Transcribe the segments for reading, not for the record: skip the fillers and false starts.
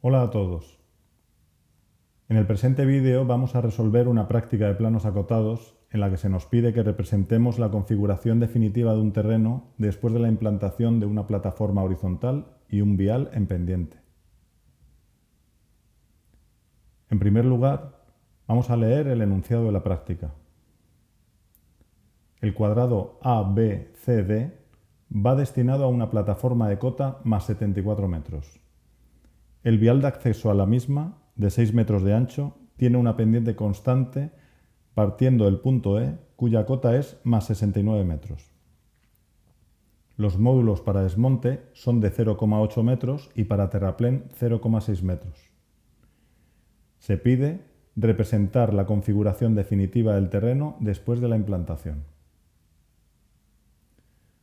Hola a todos. En el presente vídeo vamos a resolver una práctica de planos acotados en la que se nos pide que representemos la configuración definitiva de un terreno después de la implantación de una plataforma horizontal y un vial en pendiente. En primer lugar, vamos a leer el enunciado de la práctica. El cuadrado ABCD va destinado a una plataforma de cota más 74 metros. El vial de acceso a la misma, de 6 metros de ancho, tiene una pendiente constante partiendo del punto E, cuya cota es más 69 metros. Los módulos para desmonte son de 0,8 metros y para terraplén 0,6 metros. Se pide representar la configuración definitiva del terreno después de la implantación.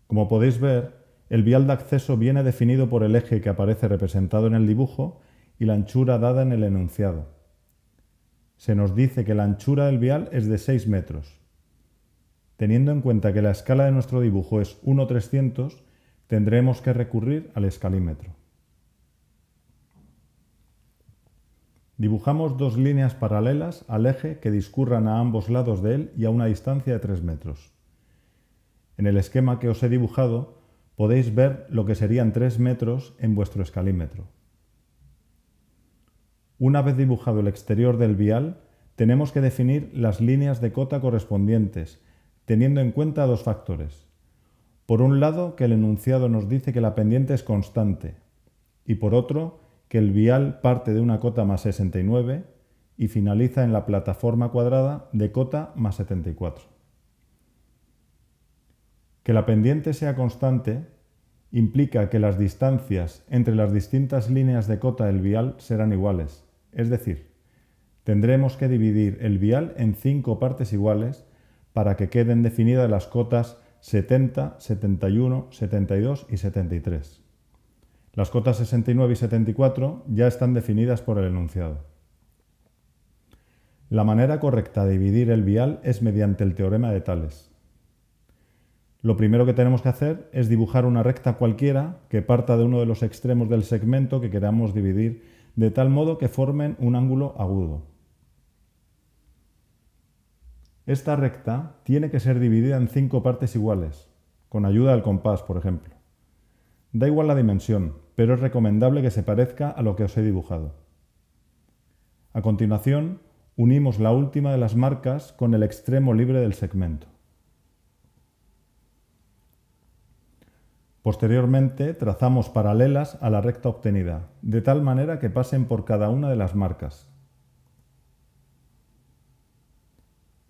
Como podéis ver, el vial de acceso viene definido por el eje que aparece representado en el dibujo y la anchura dada en el enunciado. Se nos dice que la anchura del vial es de 6 metros. Teniendo en cuenta que la escala de nuestro dibujo es 1/300, tendremos que recurrir al escalímetro. Dibujamos dos líneas paralelas al eje que discurran a ambos lados de él y a una distancia de 3 metros. En el esquema que os he dibujado podéis ver lo que serían 3 metros en vuestro escalímetro. Una vez dibujado el exterior del vial, tenemos que definir las líneas de cota correspondientes, teniendo en cuenta dos factores. Por un lado, que el enunciado nos dice que la pendiente es constante, y por otro, que el vial parte de una cota más 69 y finaliza en la plataforma cuadrada de cota más 74. Que la pendiente sea constante implica que las distancias entre las distintas líneas de cota del vial serán iguales, es decir, tendremos que dividir el vial en 5 partes iguales para que queden definidas las cotas 70, 71, 72 y 73. Las cotas 69 y 74 ya están definidas por el enunciado. La manera correcta de dividir el vial es mediante el teorema de Tales. Lo primero que tenemos que hacer es dibujar una recta cualquiera que parta de uno de los extremos del segmento que queramos dividir, de tal modo que formen un ángulo agudo. Esta recta tiene que ser dividida en 5 partes iguales, con ayuda del compás, por ejemplo. Da igual la dimensión, pero es recomendable que se parezca a lo que os he dibujado. A continuación, unimos la última de las marcas con el extremo libre del segmento. Posteriormente, trazamos paralelas a la recta obtenida, de tal manera que pasen por cada una de las marcas.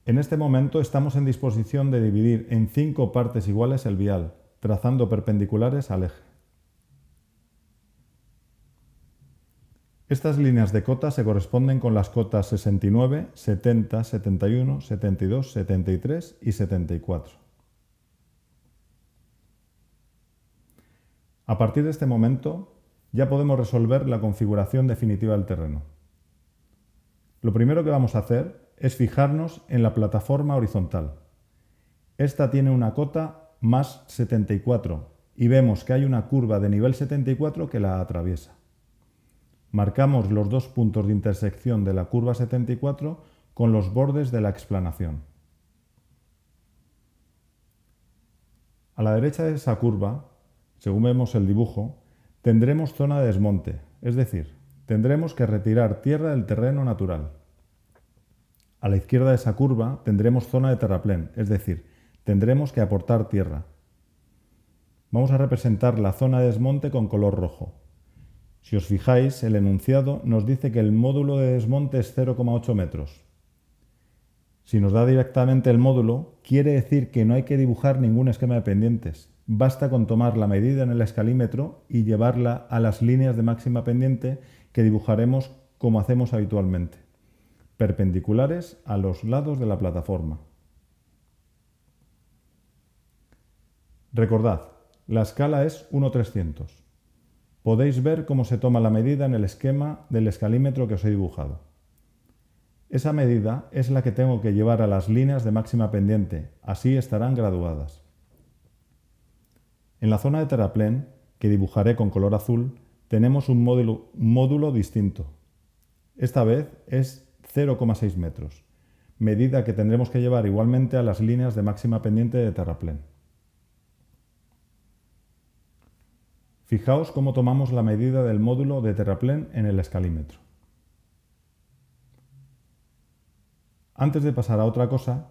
En este momento estamos en disposición de dividir en 5 partes iguales el vial, trazando perpendiculares al eje. Estas líneas de cota se corresponden con las cotas 69, 70, 71, 72, 73 y 74. A partir de este momento, ya podemos resolver la configuración definitiva del terreno. Lo primero que vamos a hacer es fijarnos en la plataforma horizontal. Esta tiene una cota más 74 y vemos que hay una curva de nivel 74 que la atraviesa. Marcamos los dos puntos de intersección de la curva 74 con los bordes de la explanación. A la derecha de esa curva, según vemos el dibujo, tendremos zona de desmonte, es decir, tendremos que retirar tierra del terreno natural. A la izquierda de esa curva tendremos zona de terraplén, es decir, tendremos que aportar tierra. Vamos a representar la zona de desmonte con color rojo. Si os fijáis, el enunciado nos dice que el módulo de desmonte es 0,8 metros. Si nos da directamente el módulo, quiere decir que no hay que dibujar ningún esquema de pendientes. Basta con tomar la medida en el escalímetro y llevarla a las líneas de máxima pendiente que dibujaremos como hacemos habitualmente, perpendiculares a los lados de la plataforma. Recordad, la escala es 1/300. Podéis ver cómo se toma la medida en el esquema del escalímetro que os he dibujado. Esa medida es la que tengo que llevar a las líneas de máxima pendiente, así estarán graduadas. En la zona de terraplén, que dibujaré con color azul, tenemos un módulo distinto. Esta vez es 0,6 metros, medida que tendremos que llevar igualmente a las líneas de máxima pendiente de terraplén. Fijaos cómo tomamos la medida del módulo de terraplén en el escalímetro. Antes de pasar a otra cosa,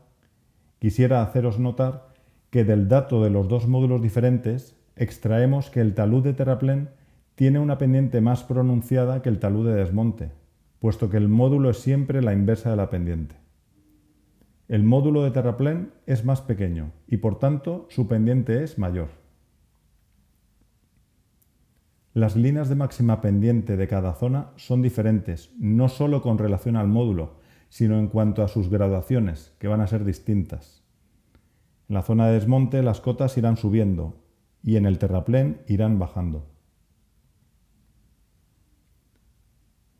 quisiera haceros notar que del dato de los dos módulos diferentes extraemos que el talud de terraplén tiene una pendiente más pronunciada que el talud de desmonte, puesto que el módulo es siempre la inversa de la pendiente. El módulo de terraplén es más pequeño y por tanto su pendiente es mayor. Las líneas de máxima pendiente de cada zona son diferentes, no solo con relación al módulo, sino en cuanto a sus graduaciones, que van a ser distintas. En la zona de desmonte las cotas irán subiendo y en el terraplén irán bajando.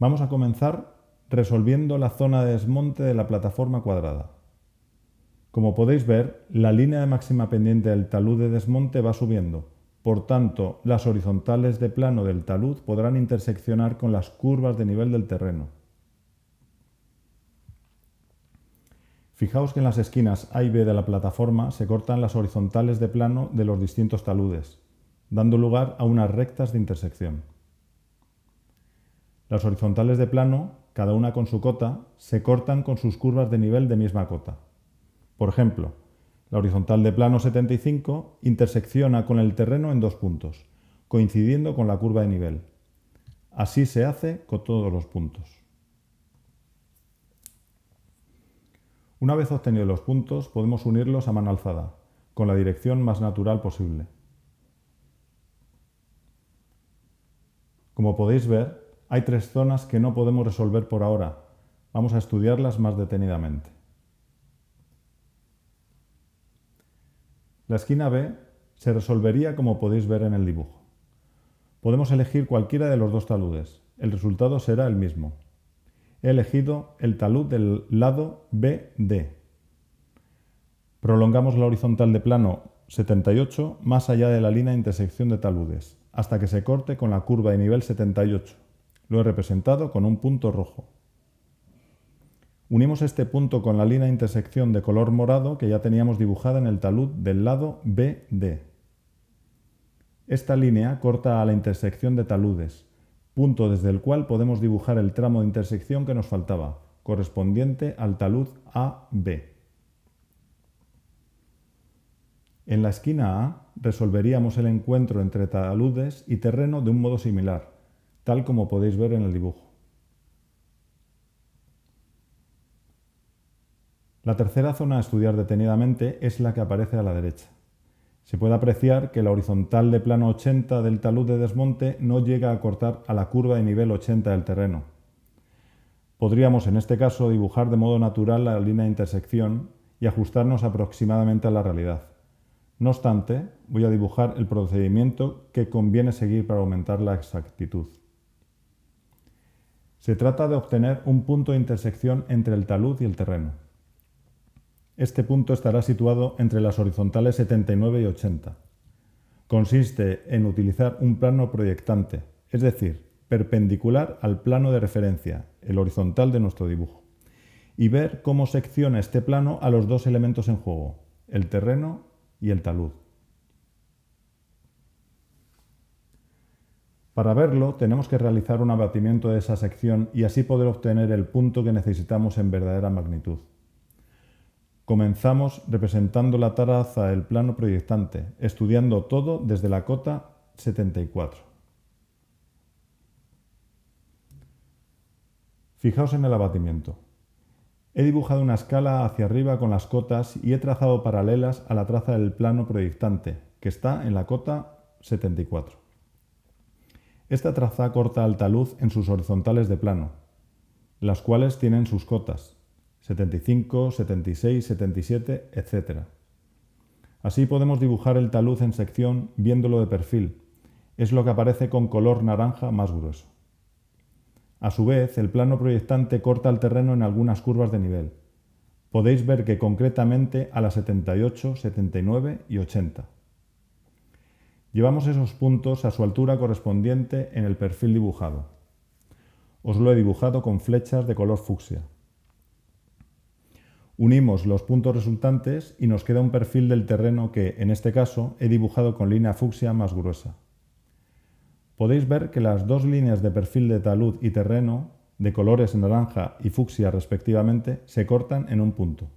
Vamos a comenzar resolviendo la zona de desmonte de la plataforma cuadrada. Como podéis ver, la línea de máxima pendiente del talud de desmonte va subiendo. Por tanto, las horizontales de plano del talud podrán interseccionar con las curvas de nivel del terreno. Fijaos que en las esquinas A y B de la plataforma se cortan las horizontales de plano de los distintos taludes, dando lugar a unas rectas de intersección. Las horizontales de plano, cada una con su cota, se cortan con sus curvas de nivel de misma cota. Por ejemplo, la horizontal de plano 75 intersecciona con el terreno en dos puntos, coincidiendo con la curva de nivel. Así se hace con todos los puntos. Una vez obtenidos los puntos, podemos unirlos a mano alzada, con la dirección más natural posible. Como podéis ver, hay tres zonas que no podemos resolver por ahora. Vamos a estudiarlas más detenidamente. La esquina B se resolvería como podéis ver en el dibujo. Podemos elegir cualquiera de los dos taludes. El resultado será el mismo. He elegido el talud del lado BD. Prolongamos la horizontal de plano 78 más allá de la línea de intersección de taludes, hasta que se corte con la curva de nivel 78. Lo he representado con un punto rojo. Unimos este punto con la línea de intersección de color morado que ya teníamos dibujada en el talud del lado BD. Esta línea corta a la intersección de taludes, punto desde el cual podemos dibujar el tramo de intersección que nos faltaba, correspondiente al talud AB. En la esquina A resolveríamos el encuentro entre taludes y terreno de un modo similar, tal como podéis ver en el dibujo. La tercera zona a estudiar detenidamente es la que aparece a la derecha. Se puede apreciar que la horizontal de plano 80 del talud de desmonte no llega a cortar a la curva de nivel 80 del terreno. Podríamos en este caso dibujar de modo natural la línea de intersección y ajustarnos aproximadamente a la realidad. No obstante, voy a dibujar el procedimiento que conviene seguir para aumentar la exactitud. Se trata de obtener un punto de intersección entre el talud y el terreno. Este punto estará situado entre las horizontales 79 y 80. Consiste en utilizar un plano proyectante, es decir, perpendicular al plano de referencia, el horizontal de nuestro dibujo, y ver cómo secciona este plano a los dos elementos en juego, el terreno y el talud. Para verlo, tenemos que realizar un abatimiento de esa sección y así poder obtener el punto que necesitamos en verdadera magnitud. Comenzamos representando la traza del plano proyectante, estudiando todo desde la cota 74. Fijaos en el abatimiento. He dibujado una escala hacia arriba con las cotas y he trazado paralelas a la traza del plano proyectante, que está en la cota 74. Esta traza corta al talud en sus horizontales de plano, las cuales tienen sus cotas, 75, 76, 77, etc. Así podemos dibujar el talud en sección viéndolo de perfil. Es lo que aparece con color naranja más grueso. A su vez, el plano proyectante corta el terreno en algunas curvas de nivel. Podéis ver que concretamente a las 78, 79 y 80. Llevamos esos puntos a su altura correspondiente en el perfil dibujado. Os lo he dibujado con flechas de color fucsia. Unimos los puntos resultantes y nos queda un perfil del terreno que, en este caso, he dibujado con línea fucsia más gruesa. Podéis ver que las dos líneas de perfil de talud y terreno, de colores naranja y fucsia respectivamente, se cortan en un punto.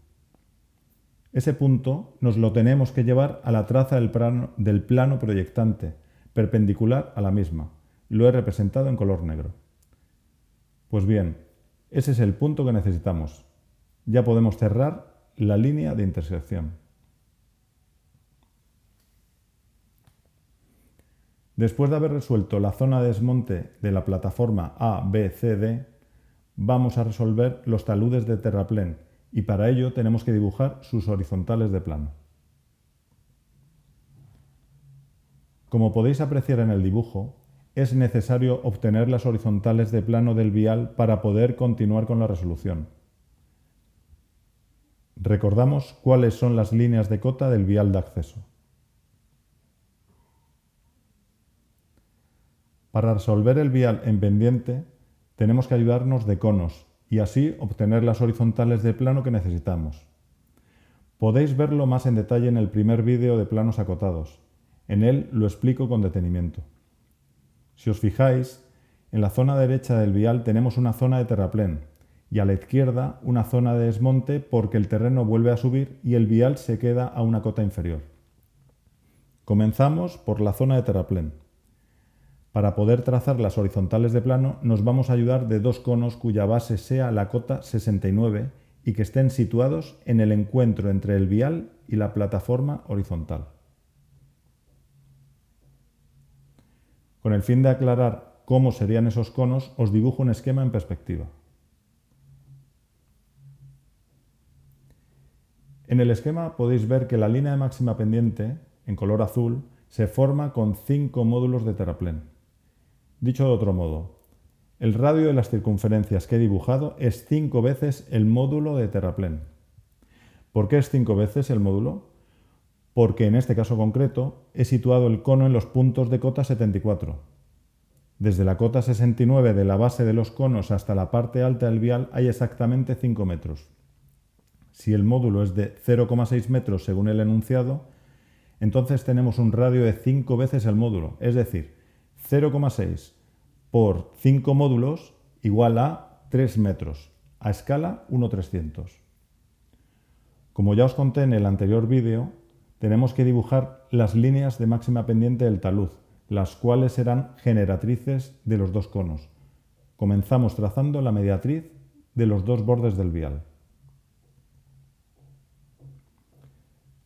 Ese punto nos lo tenemos que llevar a la traza del plano proyectante, perpendicular a la misma. Lo he representado en color negro. Pues bien, ese es el punto que necesitamos. Ya podemos cerrar la línea de intersección. Después de haber resuelto la zona de desmonte de la plataforma A, B, C, D, vamos a resolver los taludes de terraplén y para ello tenemos que dibujar sus horizontales de plano. Como podéis apreciar en el dibujo, es necesario obtener las horizontales de plano del vial para poder continuar con la resolución. Recordamos cuáles son las líneas de cota del vial de acceso. Para resolver el vial en pendiente, tenemos que ayudarnos de conos y así obtener las horizontales de plano que necesitamos. Podéis verlo más en detalle en el primer vídeo de planos acotados. En él lo explico con detenimiento. Si os fijáis, en la zona derecha del vial tenemos una zona de terraplén y a la izquierda una zona de desmonte porque el terreno vuelve a subir y el vial se queda a una cota inferior. Comenzamos por la zona de terraplén. Para poder trazar las horizontales de plano nos vamos a ayudar de dos conos cuya base sea la cota 69 y que estén situados en el encuentro entre el vial y la plataforma horizontal. Con el fin de aclarar cómo serían esos conos, os dibujo un esquema en perspectiva. En el esquema podéis ver que la línea de máxima pendiente, en color azul, se forma con 5 módulos de terraplén. Dicho de otro modo, el radio de las circunferencias que he dibujado es 5 veces el módulo de terraplén. ¿Por qué es 5 veces el módulo? Porque en este caso concreto he situado el cono en los puntos de cota 74. Desde la cota 69 de la base de los conos hasta la parte alta del vial hay exactamente 5 metros. Si el módulo es de 0,6 metros según el enunciado, entonces tenemos un radio de 5 veces el módulo, es decir, 0,6 por 5 módulos igual a 3 metros, a escala 1/300. Como ya os conté en el anterior vídeo, tenemos que dibujar las líneas de máxima pendiente del talud, las cuales serán generatrices de los dos conos. Comenzamos trazando la mediatriz de los dos bordes del vial.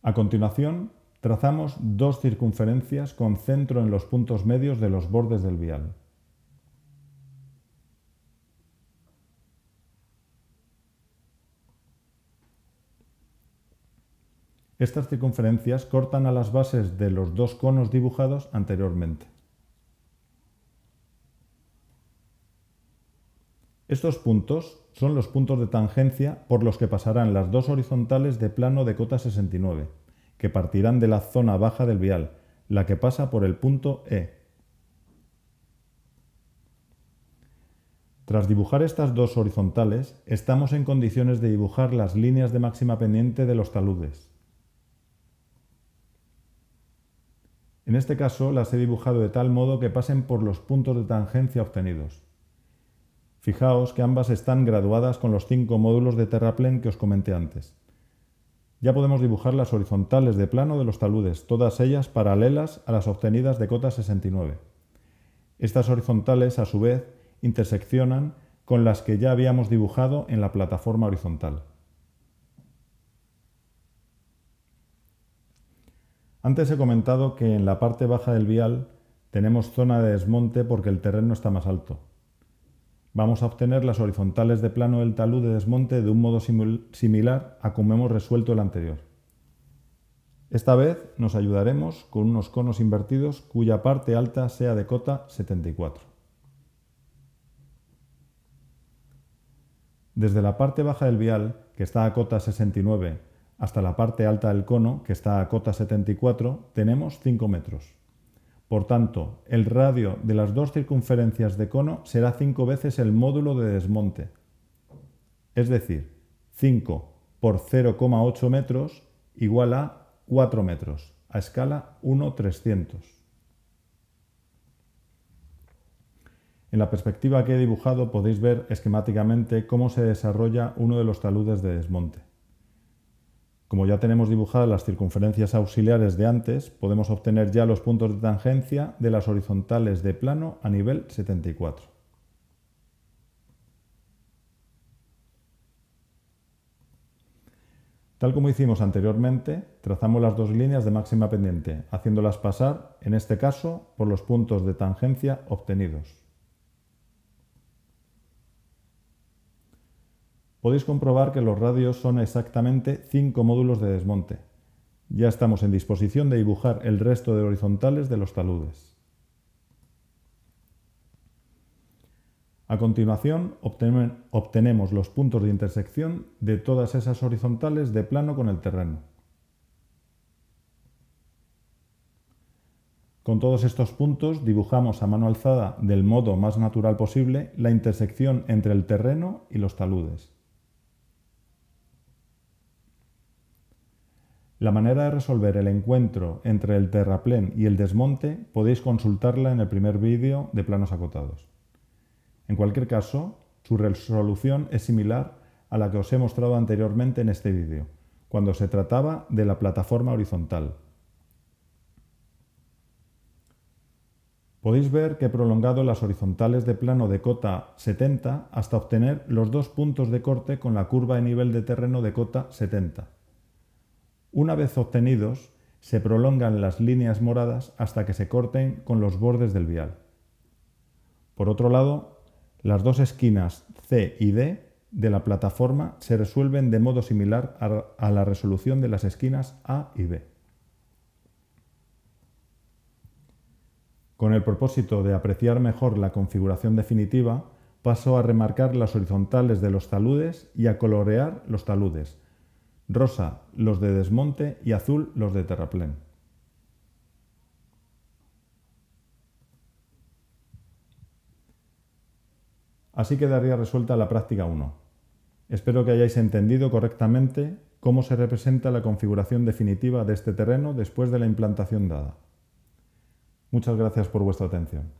A continuación, trazamos dos circunferencias con centro en los puntos medios de los bordes del vial. Estas circunferencias cortan a las bases de los dos conos dibujados anteriormente. Estos puntos son los puntos de tangencia por los que pasarán las dos horizontales de plano de cota 69, que partirán de la zona baja del vial, la que pasa por el punto E. Tras dibujar estas dos horizontales, estamos en condiciones de dibujar las líneas de máxima pendiente de los taludes. En este caso las he dibujado de tal modo que pasen por los puntos de tangencia obtenidos. Fijaos que ambas están graduadas con los 5 módulos de terraplén que os comenté antes. Ya podemos dibujar las horizontales de plano de los taludes, todas ellas paralelas a las obtenidas de cota 69. Estas horizontales, a su vez, interseccionan con las que ya habíamos dibujado en la plataforma horizontal. Antes he comentado que en la parte baja del vial tenemos zona de desmonte porque el terreno está más alto. Vamos a obtener las horizontales de plano del talud de desmonte de un modo similar a como hemos resuelto el anterior. Esta vez nos ayudaremos con unos conos invertidos cuya parte alta sea de cota 74. Desde la parte baja del vial, que está a cota 69, hasta la parte alta del cono, que está a cota 74, tenemos 5 metros. Por tanto, el radio de las dos circunferencias de cono será 5 veces el módulo de desmonte. Es decir, 5 por 0,8 metros igual a 4 metros, a escala 1/300. En la perspectiva que he dibujado podéis ver esquemáticamente cómo se desarrolla uno de los taludes de desmonte. Como ya tenemos dibujadas las circunferencias auxiliares de antes, podemos obtener ya los puntos de tangencia de las horizontales de plano a nivel 74. Tal como hicimos anteriormente, trazamos las dos líneas de máxima pendiente, haciéndolas pasar, en este caso, por los puntos de tangencia obtenidos. Podéis comprobar que los radios son exactamente 5 módulos de desmonte. Ya estamos en disposición de dibujar el resto de horizontales de los taludes. A continuación, obtenemos los puntos de intersección de todas esas horizontales de plano con el terreno. Con todos estos puntos dibujamos a mano alzada del modo más natural posible la intersección entre el terreno y los taludes. La manera de resolver el encuentro entre el terraplén y el desmonte podéis consultarla en el primer vídeo de planos acotados. En cualquier caso, su resolución es similar a la que os he mostrado anteriormente en este vídeo, cuando se trataba de la plataforma horizontal. Podéis ver que he prolongado las horizontales de plano de cota 70 hasta obtener los dos puntos de corte con la curva de nivel de terreno de cota 70. Una vez obtenidos, se prolongan las líneas moradas hasta que se corten con los bordes del vial. Por otro lado, las dos esquinas C y D de la plataforma se resuelven de modo similar a la resolución de las esquinas A y B. Con el propósito de apreciar mejor la configuración definitiva, paso a remarcar las horizontales de los taludes y a colorear los taludes. Rosa los de desmonte y azul los de terraplén. Así quedaría resuelta la práctica 1. Espero que hayáis entendido correctamente cómo se representa la configuración definitiva de este terreno después de la implantación dada. Muchas gracias por vuestra atención.